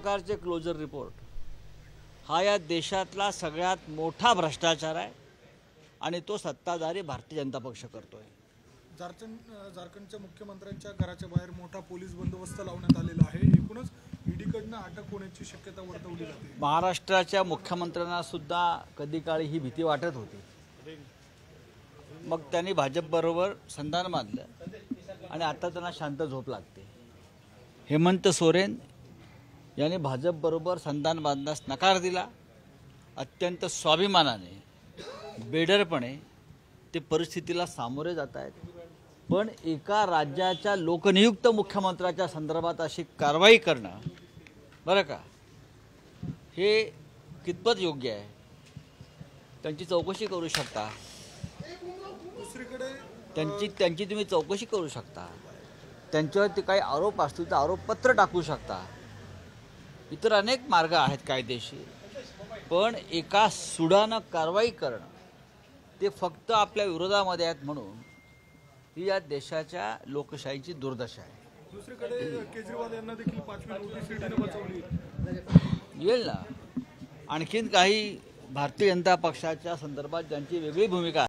प्रकारचे closure report हा या देशातला सगळ्यात मोठा भ्रष्टाचार आहे आणि तो सत्ताधारी भारतीय जनता पक्ष करतोय। झारखंडच्या मुख्यमंत्र्यांच्या घराच्या बाहेर मोठा पोलीस बंदोबस्त लावण्यात आलेला आहे। एकूणच ईडीकडून अटक होण्याची शक्यता वर्तवली जाते। महाराष्ट्राच्या मुख्यमंत्र्यांना सुद्धा कधी काळी ही भीती वाटत होती, मग त्यांनी भाजपबरोबर संधान बांधलं आणि आता त्यांना शांत झोप लागते। हेमंत सोरेन यांनी भाजपबरोबर संधान बांधण्यास नकार दिला। अत्यंत स्वाभिमानाने बेडरपणे ते परिस्थितीला सामोरे जात आहेत, पण एका राज्याच्या लोकनियुक्त मुख्यमंत्र्याच्या संदर्भात अशी कारवाई करणं बरं का, हे कितपत योग्य आहे? त्यांची चौकशी करू शकता, दुसरीकडे त्यांची तुम्ही चौकशी करू शकता, त्यांच्यावरती काही आरोप असतील तर आरोपपत्र टाकू शकता। इतर अनेक मार्ग आहेत कायदेशीर, पण एका सुडानं कारवाई करणं ते फक्त आपल्या विरोधामध्ये आहेत म्हणून ही या देशाच्या लोकशाहीची दुर्दशा आहे। दुसरीकडे केजरीवाल यांना देखील 5वी नोटीस ईडीने बजावली येईल ना। आणखीन काही भारतीय जनता पक्षाच्या संदर्भात ज्यांची वेगळी भूमिका